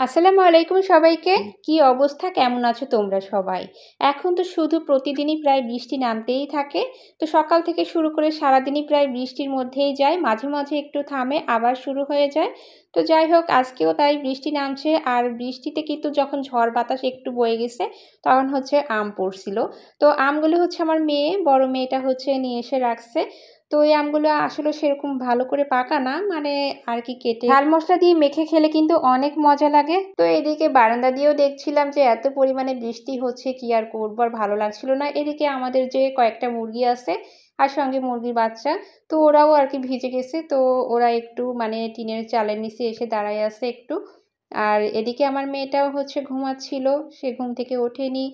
আসসালামু আলাইকুম সবাইকে। কি অবস্থা, কেমন আছো তোমরা সবাই? এখন তো শুধু প্রতিদিনই প্রায় বৃষ্টি নামতেই থাকে। তো সকাল থেকে শুরু করে সারাদিনই প্রায় বৃষ্টির মধ্যেই যায়। মাঝে, মাঝে একটু থামে আবার শুরু হয়ে যায়। তো যাই হোক, আজকেও তাই বৃষ্টি নামছে। আর বৃষ্টিতে কিন্তু যখন ঝড় বাতাস একটু বয়ে গেছে তখন হচ্ছে আম পড়ছিল। তো আমগুলো হচ্ছে আমার বড় মেয়েটা হচ্ছে নিয়ে এসে রাখছে। তো এই আমগুলো আসলে সেরকম ভালো করে পাকা না, মানে আর কি কেটে ঝাল মশলা দিয়ে মেখে খেলে কিন্তু অনেক মজা লাগে। তো এদিকে বারান্দা দিয়েও দেখছিলাম যে এত পরিমাণে বৃষ্টি হচ্ছে, কি আর করবো, আর ভালো লাগছিল না। এদিকে আমাদের যে কয়েকটা মুরগি আছে আর সঙ্গে মুরগির বাচ্চা, তো ওরাও আর কি ভিজে গেছে। তো ওরা একটু মানে টিনের চালের নিচে এসে দাঁড়ায় আছে একটু। আর এদিকে আমার মেয়েটাও হচ্ছে ঘুমাচ্ছিল, সে ঘুম থেকে ওঠেনি।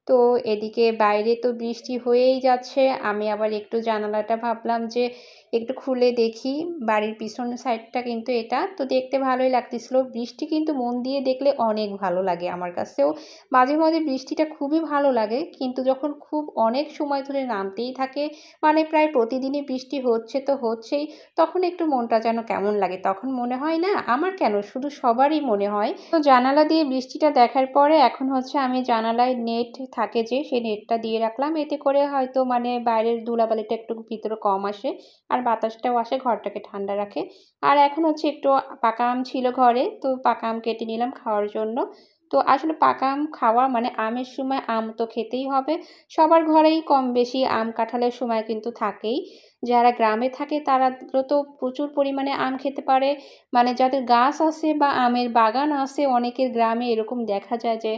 তো এদিকে বাইরে তো বৃষ্টি হয়েই যাচ্ছে। আমি আবার একটু জানালাটা ভাবলাম যে একটু খুলে দেখি। বাড়ির পিছনের সাইডটা কিন্তু এটা, তো দেখতে ভালোই লাগতেছিল। বৃষ্টি কিন্তু মন দিয়ে দেখলে অনেক ভালো লাগে আমার কাছেও। মাঝে মাঝে বৃষ্টিটা খুবই ভালো লাগে, কিন্তু যখন খুব অনেক সময় ধরে নামতেই থাকে, মানে প্রায় প্রতিদিনই বৃষ্টি হচ্ছে তো হচ্ছেই, তখন একটু মনটা যেন কেমন লাগে। তখন মনে হয় না আমার কেন, শুধু সবারই মনে হয়। তো জানালা দিয়ে বৃষ্টিটা দেখার পরে এখন হচ্ছে আমি জানালায় নেট থাকে যে, সেই নেটটা দিয়ে রাখলাম। এতে করে হয়তো মানে বাইরের ধুলাবালিটা একটু ভিতরে কম আসে, আর বাতাসটাও আসে, ঘরটাকে ঠান্ডা রাখে। আর এখন হচ্ছে একটু পাকা আম ছিল ঘরে, তো পাকা আম কেটে নিলাম খাওয়ার জন্য। তো আসলে পাকা আম খাওয়া মানে আমের সময় আম তো খেতেই হবে। সবার ঘরেই কম বেশি আম কাঁঠালের সময় কিন্তু থাকেই। যারা গ্রামে থাকে তারা তো প্রচুর পরিমাণে আম খেতে পারে। মানে যাদের গাছ আছে বা আমের বাগান আছে, অনেকের গ্রামে এরকম দেখা যায় যে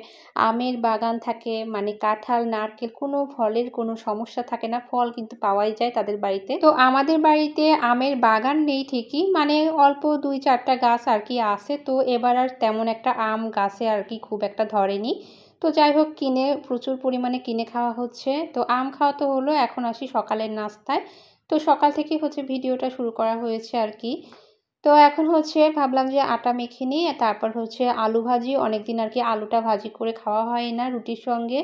আমের বাগান থাকে, মানে কাঁঠাল, নারকেল, কোনো ফলের কোনো সমস্যা থাকে না, ফল কিন্তু পাওয়াই যায় তাদের বাড়িতে। তো আমাদের বাড়িতে আমের বাগান নেই ঠিকই, মানে অল্প ২-৪টা গাছ আর কি আছে। তো এবার আর তেমন একটা আম গাছে আর কি খুব একটা ধরেনি। তো যাই হোক, কিনে প্রচুর পরিমাণে কিনে খাওয়া হচ্ছে। তো আম খাওয়া তো হলো, এখন আসি সকালের নাস্তায়। তো সকাল থেকেই হচ্ছে ভিডিওটা শুরু করা হয়েছে আর কি। তো এখন হচ্ছে ভাবলাম যে আটা মেখে নিই, তারপর হচ্ছে আলু ভাজি। অনেকদিন আর কি আলুটা ভাজি করে খাওয়া হয় না রুটির সঙ্গে।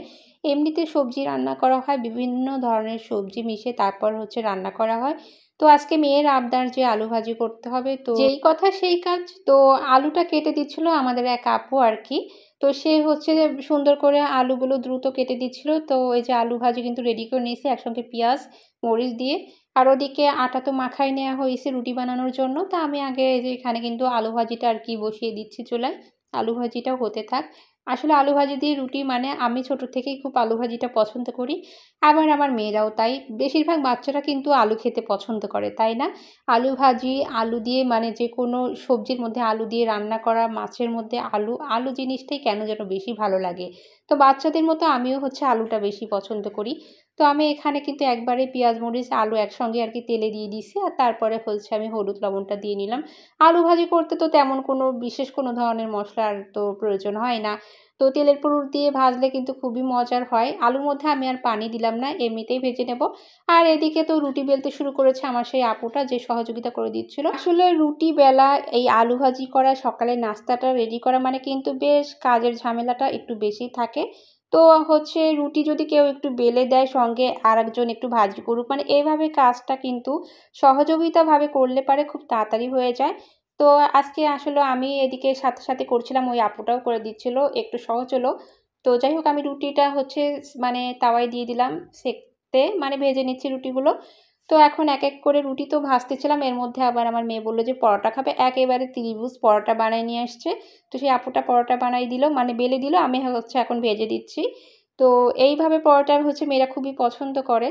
এমনিতে সবজি রান্না করা হয়, বিভিন্ন ধরনের সবজি মিশে তারপর হচ্ছে রান্না করা হয়। তো আজকে মেয়ের আবদার যে আলু ভাজি করতে হবে, তো যেই কথা সেই কাজ। তো আলুটা কেটে দিচ্ছিল আমাদের এক আপু আর কি। তো সে হচ্ছে সুন্দর করে আলুগুলো দ্রুত কেটে দিচ্ছিল। তো এই যে আলু ভাজি কিন্তু রেডি করে নিয়েছি একসঙ্গে পেঁয়াজ মরিচ দিয়ে। আর ওদিকে আটা তো মাখাই নেওয়া হয়েছে রুটি বানানোর জন্য। তা আমি আগে এই যে এখানে কিন্তু আলু ভাজিটা আর কি বসিয়ে দিচ্ছি চুলায়। আলু ভাজিটাও হতে থাক। আসলে আলু ভাজি দিয়ে রুটি মানে আমি ছোট থেকেই খুব আলু ভাজিটা পছন্দ করি। আবার আমার মেয়েরাও তাই। বেশিরভাগ বাচ্চারা কিন্তু আলু খেতে পছন্দ করে, তাই না? আলু ভাজি, আলু দিয়ে মানে যেকোনো সবজির মধ্যে আলু দিয়ে রান্না করা, মাছের মধ্যে আলু, আলু জিনিসটাই কেন যেন বেশি ভালো লাগে। তো বাচ্চাদের মতো আমিও হচ্ছে আলুটা বেশি পছন্দ করি। তো আমি এখানে কিন্তু একবারে পেঁয়াজ, মরিচ, আলু একসঙ্গে আর কি তেলে দিয়ে দিছি। আর তারপরে হচ্ছে আমি হলুদ, লবণটা দিয়ে নিলাম। আলু ভাজি করতে তো তেমন কোনো বিশেষ কোনো ধরনের মশলার তো প্রয়োজন হয় না। তো তেলের পুর দিয়ে ভাজলে কিন্তু খুবই মজার হয়। আলুর মধ্যে আমি আর পানি দিলাম না, এমনিতেই ভেজে নেব। আর এদিকে তো রুটি বেলতে শুরু করেছে আমার সেই আপুটা, যে সহযোগিতা করে দিচ্ছিল। আসলে রুটি বেলা, এই আলু ভাজি করা, সকালের নাস্তাটা রেডি করা মানে কিন্তু বেশ কাজের ঝামেলাটা একটু বেশি থাকে। তো হচ্ছে রুটি যদি কেউ একটু বেলে দেয়, সঙ্গে আরেকজন একটু ভাজি করুক, মানে এইভাবে কাজটা কিন্তু সহযোগিতাভাবে করলে পারে খুব তাড়াতাড়ি হয়ে যায়। তো আজকে আসলে আমি এদিকে সাথে সাথে করছিলাম, ওই আপুটাও করে দিচ্ছিল, একটু সহজ হলো। তো যাই হোক, আমি রুটিটা হচ্ছে মানে তাওয়ায় দিয়ে দিলাম সেঁকতে, মানে ভেজে নিচ্ছি রুটিগুলো। তো এখন এক এক করে রুটি তো ভাজতেছিলাম, এর মধ্যে আবার আমার মেয়ে বললো যে পরোটা খাবে, একেবারে ত্রিভুজ পরোটা বানায় নিয়ে আসছে। তো সেই আপুটা পরোটা বানাই দিল, মানে বেলে দিল, আমি হচ্ছে এখন ভেজে দিচ্ছি। তো এইভাবে পরোটা হচ্ছে মেয়েরা খুবই পছন্দ করে।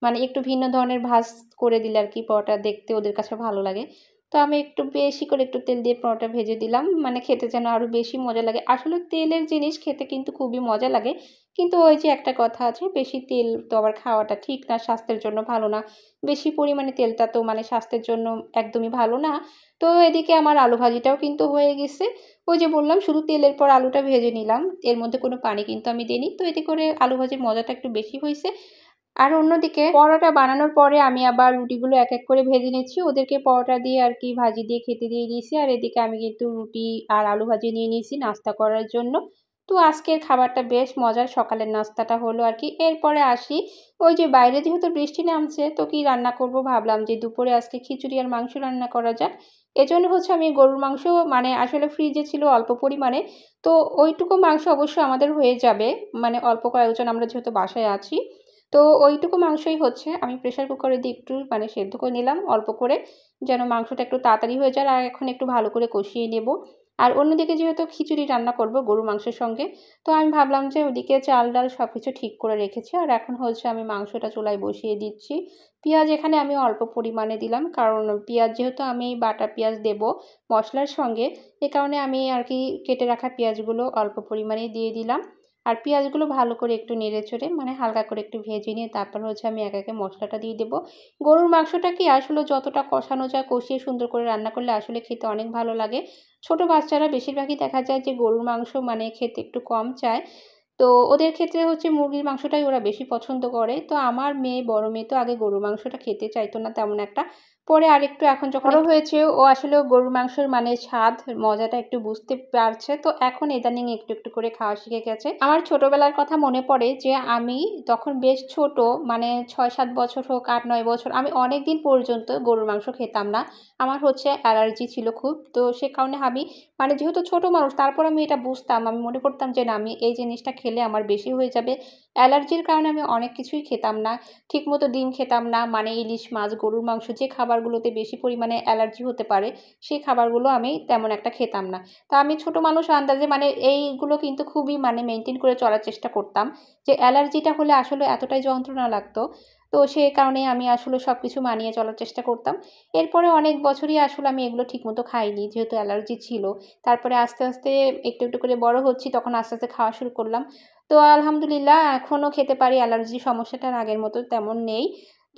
মানে একটু ভিন্ন ধরনের ভাঁজ করে দিলে আর কি পরোটা দেখতে ওদের কাছে ভালো লাগে। তো আমি একটু বেশি করে একটু তেল দিয়ে পরোটা ভেজে দিলাম, মানে খেতে যেন আরও বেশি মজা লাগে। আসলে তেলের জিনিস খেতে কিন্তু খুবই মজা লাগে। কিন্তু ওই যে একটা কথা আছে, বেশি তেল তো আবার খাওয়াটা ঠিক না, স্বাস্থ্যের জন্য ভালো না। বেশি পরিমাণে তেলটা তো মানে স্বাস্থ্যের জন্য একদমই ভালো না। তো এদিকে আমার আলু ভাজিটাও কিন্তু হয়ে গেছে। ওই যে বললাম, শুধু তেলের পর আলুটা ভেজে নিলাম। এর মধ্যে কোনো পানি কিন্তু আমি দিইনি। তো এতে করে আলু ভাজির মজাটা একটু বেশি হইছে। আর অন্যদিকে পরোটা বানানোর পরে আমি আবার রুটিগুলো এক এক করে ভেজে নিচ্ছি। ওদেরকে পরোটা দিয়ে আর কি ভাজি দিয়ে খেতে দিয়ে দিয়েছি। আর এদিকে আমি কিন্তু রুটি আর আলু ভাজি নিয়ে নিয়েছি নাস্তা করার জন্য। তো আজকের খাবারটা বেশ মজার, সকালের নাস্তাটা হলো আর কি। এরপরে আসি, ওই যে বাইরে যেহেতু বৃষ্টি নামছে, তো কি রান্না করব ভাবলাম যে দুপুরে আজকে খিচুড়ি আর মাংস রান্না করা যাক। এজন্য হচ্ছে আমি গরুর মাংস মানে আসলে ফ্রিজে ছিল অল্প পরিমাণে, তো ওইটুকু মাংস অবশ্যই আমাদের হয়ে যাবে, মানে অল্প কয়েকজন আমরা যেহেতু বাসায় আছি। তো ওইটুকু মাংসই হচ্ছে আমি প্রেসার কুকারে দিয়ে একটু মানে সেদ্ধ করে নিলাম অল্প করে, যেন মাংসটা একটু তাড়াতাড়ি হয়ে যায়। আর এখন একটু ভালো করে কষিয়ে নেব। আর অন্যদিকে যেহেতু খিচুড়ি রান্না করব গরুর মাংসের সঙ্গে, তো আমি ভাবলাম যে ওদিকে চাল ডাল সব কিছু ঠিক করে রেখেছি, আর এখন হচ্ছে আমি মাংসটা চুলায় বসিয়ে দিচ্ছি। পেঁয়াজ এখানে আমি অল্প পরিমাণে দিলাম, কারণ পেঁয়াজ যেহেতু আমি বাটা পেঁয়াজ দেব মশলার সঙ্গে, এ কারণে আমি আর কি কেটে রাখা পেঁয়াজগুলো অল্প পরিমাণেই দিয়ে দিলাম। আর পেঁয়াজগুলো ভালো করে একটু নেড়েচড়ে মানে হালকা করে একটু ভেজে নিয়ে তারপর হচ্ছে আমি একে একে মশলাটা দিয়ে দেবো। গরুর মাংসটা কি আসলে যতটা কষানো যায়, কষিয়ে সুন্দর করে রান্না করলে আসলে খেতে অনেক ভালো লাগে। ছোট বাচ্চারা বেশিরভাগই দেখা যায় যে গরুর মাংস মানে খেতে একটু কম চায়। তো ওদের ক্ষেত্রে হচ্ছে মুরগির মাংসটাই ওরা বেশি পছন্দ করে। তো আমার মেয়ে, বড় মেয়ে তো আগে গরুর মাংসটা খেতে চাইতো না তেমন একটা। পরে আরেকটু এখন যখন বড় হয়েছে ও আসলে গরুর মাংসের মানে স্বাদ, মজাটা একটু বুঝতে পারছে। তো এখন ইদানিং একটু, একটু করে খাওয়া শিখে গেছে। আমার ছোটবেলার কথা মনে পড়ে যে আমি তখন বেশ ছোট, মানে ৬-৭ বছর হোক, ৮-৯ বছর, আমি অনেকদিন পর্যন্ত গরুর মাংস খেতাম না। আমার হচ্ছে অ্যালার্জি ছিল খুব। তো সে কারণে আমি মানে যেহেতু ছোট মানুষ তারপর আমি এটা বুঝতাম। আমি মনে করতাম যে না, আমি এই জিনিসটা খেলে আমার বেশি হয়ে যাবে। অ্যালার্জির কারণে আমি অনেক কিছুই খেতাম না। ঠিকমতো ডিম খেতাম না। মানে ইলিশ মাছ, গরুর মাংস যে খাবারগুলোতে বেশি পরিমাণে অ্যালার্জি হতে পারে, সেই খাবারগুলো আমি তেমন একটা খেতাম না। তা আমি ছোট মানুষ আন্দাজে মানে এইগুলো কিন্তু খুবই মানে মেইনটেইন করে চলার চেষ্টা করতাম। যে অ্যালার্জিটা হলে আসলে এতটাই যন্ত্রণা লাগতো। তো সে কারণে আমি আসলে সবকিছু মানিয়ে চলার চেষ্টা করতাম। এরপরে অনেক বছরই আসলে আমি এগুলো ঠিকমতো খাইনি যেহেতু অ্যালার্জি ছিল। তারপরে আস্তে, আস্তে একটু, একটু করে বড় হচ্ছি, তখন আস্তে, আস্তে খাওয়া শুরু করলাম। তো আলহামদুলিল্লাহ এখনও খেতে পারি। অ্যালার্জির সমস্যাটা আর আগের মতো তেমন নেই।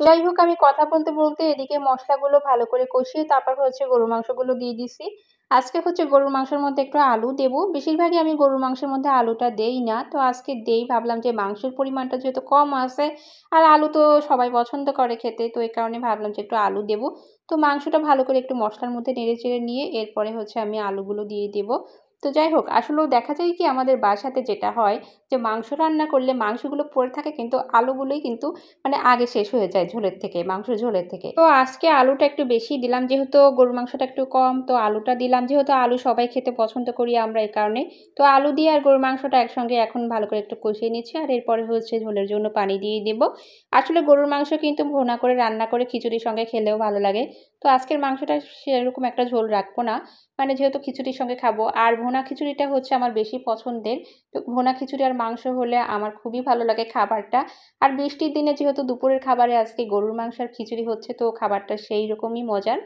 তো যাই হোক, আমি কথা বলতে, বলতে এদিকে মশলাগুলো ভালো করে কষিয়ে তারপর হচ্ছে গরুর মাংসগুলো দিয়ে দিছি। আজকে হচ্ছে গরুর মাংসের মধ্যে একটু আলু দেবো। বেশিরভাগই আমি গরুর মাংসের মধ্যে আলুটা দেই না। তো আজকে দেই, ভাবলাম যে মাংসের পরিমাণটা যেহেতু কম আছে, আর আলু তো সবাই পছন্দ করে খেতে, তো এই কারণে ভাবলাম যে একটু আলু দেবো। তো মাংসটা ভালো করে একটু মশলার মধ্যে নেড়েচেড়ে নিয়ে এরপরে হচ্ছে আমি আলুগুলো দিয়ে দেবো। তো যাই হোক, আসলেও দেখা যায় কি আমাদের বাসাতে যেটা হয় যে মাংস রান্না করলে মাংসগুলো পড়ে থাকে কিন্তু আলুগুলোই কিন্তু মানে আগে শেষ হয়ে যায় ঝোলের থেকে, মাংস ঝোলের থেকে। তো আজকে আলুটা একটু বেশি দিলাম, যেহেতু গরুর মাংসটা একটু কম, তো আলুটা দিলাম, যেহেতু আলু সবাই খেতে পছন্দ করি আমরা এই কারণে। তো আলু দিয়ে আর গরুর মাংসটা একসঙ্গে এখন ভালো করে একটু কষিয়ে নিচ্ছি, আর এরপরে হচ্ছে ঝোলের জন্য পানি দিয়ে দেবো। আসলে গরুর মাংস কিন্তু ভুনা করে রান্না করে খিচুড়ির সঙ্গে খেলেও ভালো লাগে। তো আজকের মাংসটা সেরকম একটা ঝোল রাখবো না, মানে যেহেতু খিচুড়ির সঙ্গে খাবো। আর ভুনা খিচুড়িটা হচ্ছে আমার বেশি পছন্দের। তো ভুনা খিচুড়ি আর মাংস হলে আমার খুবই ভালো লাগে খাবারটা। আর বৃষ্টির দিনে যেহেতু দুপুরের খাবারে আজকে গরুর মাংস আর খিচুড়ি হচ্ছে, তো খাবারটা সেই রকমই মজার।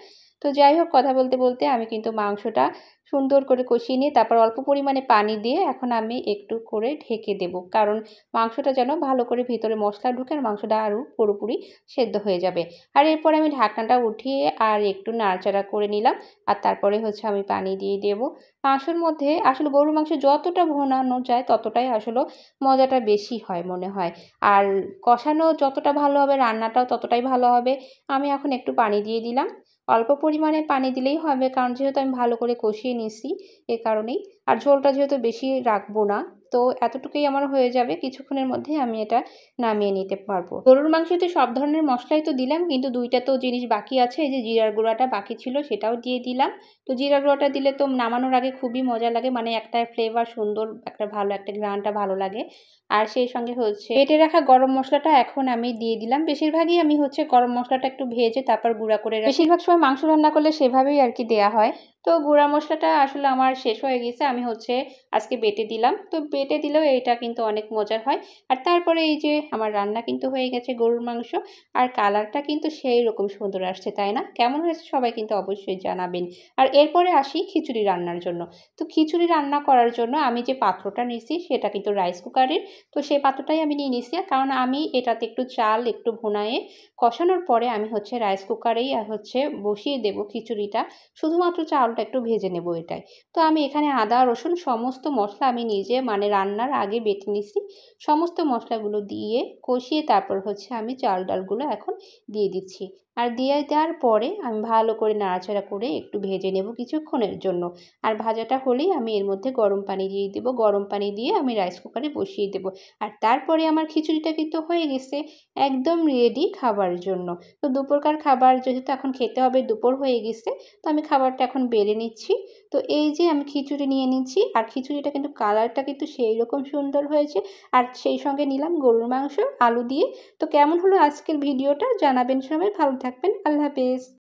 তো যাই হোক, কথা বলতে বলতে আমি কিন্তু মাংসটা সুন্দর করে কষিয়ে নিয়ে তারপর অল্প পরিমাণে পানি দিয়ে এখন আমি একটু করে ঢেকে দেব, কারণ মাংসটা যেন ভালো করে ভিতরে মশলা ঢুকে আর মাংসটা আরও পুরোপুরি সেদ্ধ হয়ে যাবে। আর এরপর আমি ঢাকনাটা উঠিয়ে আর একটু নাড়াচাড়া করে নিলাম, আর তারপরে হচ্ছে আমি পানি দিয়ে দেব। মাংসের মধ্যে আসলে গরুর মাংস যতটা ভুনানো যায় ততটাই আসলে মজাটা বেশি হয় মনে হয়। আর কষানো যতটা ভালো হবে রান্নাটাও ততটাই ভালো হবে। আমি এখন একটু পানি দিয়ে দিলাম। অল্প পরিমাণে পানি দিলেই হবে, কারণ যেহেতু আমি ভালো করে কষিয়ে নিচ্ছি এ কারণেই। আর ঝোলটা যেহেতু বেশি রাখবো না, তো এতটুকুই আমার হয়ে যাবে। কিছুক্ষণের মধ্যেই আমি এটা নামিয়ে নিতে পারবো। গরুর মাংসতে সব ধরনের মশলাই তো দিলাম, কিন্তু ২ টা তো জিনিস বাকি আছে। এই যে জিরার গুঁড়াটা বাকি ছিল সেটাও দিয়ে দিলাম। তো জিরা গুঁড়াটা দিলে তো নামানোর আগে খুবই মজা লাগে, মানে একটা ফ্লেভার সুন্দর, একটা ভালো একটা ঘ্রাণটা ভালো লাগে। আর সেই সঙ্গে হচ্ছে বেটে রাখা গরম মশলাটা এখন আমি দিয়ে দিলাম। বেশিরভাগই আমি হচ্ছে গরম মশলাটা একটু ভেজে তারপর গুঁড়া করে রাখি। বেশিরভাগ সময় মাংস রান্না করলে সেভাবেই আর কি দেয়া হয়। তো গুঁড়া মশলাটা আসলে আমার শেষ হয়ে গেছে, আমি হচ্ছে আজকে বেটে দিলাম। তো বেটে দিলেও এটা কিন্তু অনেক মজার হয়। আর তারপরে এই যে আমার রান্না কিন্তু হয়ে গেছে গরুর মাংস, আর কালারটা কিন্তু সেই রকম সুন্দর আসছে, তাই না? কেমন হয়েছে সবাই কিন্তু অবশ্যই জানাবেন। আর এরপরে আসি খিচুড়ি রান্নার জন্য। তো খিচুড়ি রান্না করার জন্য আমি যে পাত্রটা নিয়েছি সেটা কিন্তু রাইস কুকারের। তো সেই পাত্রটাই আমি নিয়ে নিয়েছি, কারণ আমি এটাতে একটু চাল একটু ভুনায়ে কষানোর পরে আমি হচ্ছে রাইস কুকারেই হচ্ছে বসিয়ে দেব খিচুড়িটা। শুধুমাত্র চালটা একটু ভেজে নেব এটাই। তো আমি এখানে আদা রসুন সমস্ত মশলা আমি নিজে মানে রান্নার আগে বেটে নিছি। সমস্ত মশলাগুলো দিয়ে কষিয়ে তারপর হচ্ছে আমি চাল ডালগুলো এখন দিয়ে দিচ্ছি। আর দিয়ে দেওয়ার পরে আমি ভালো করে নাড়াচাড়া করে একটু ভেজে নেব কিছুক্ষণের জন্য। আর ভাজাটা হলেই আমি এর মধ্যে গরম পানি দিয়ে দেব। গরম পানি দিয়ে আমি রাইস কুকারে বসিয়ে দেব। আর তারপরে আমার খিচুড়িটা কিন্তু হয়ে গেছে একদম রেডি খাবার জন্য। তো দুপুরকার খাবার যেহেতু এখন খেতে হবে, দুপুর হয়ে গেছে, তো আমি খাবারটা এখন বেড়ে নিচ্ছি। তো এই যে আমি খিচুড়ি নিয়ে নিচ্ছি, আর খিচুড়িটা কিন্তু কালারটা কিন্তু সেই রকম সুন্দর হয়েছে। আর সেই সঙ্গে নিলাম গরুর মাংস আলু দিয়ে। তো কেমন হলো আজকের ভিডিওটা জানাবেন সবাই। ভালো থাকবেন। আল্লাহ হাফেজ।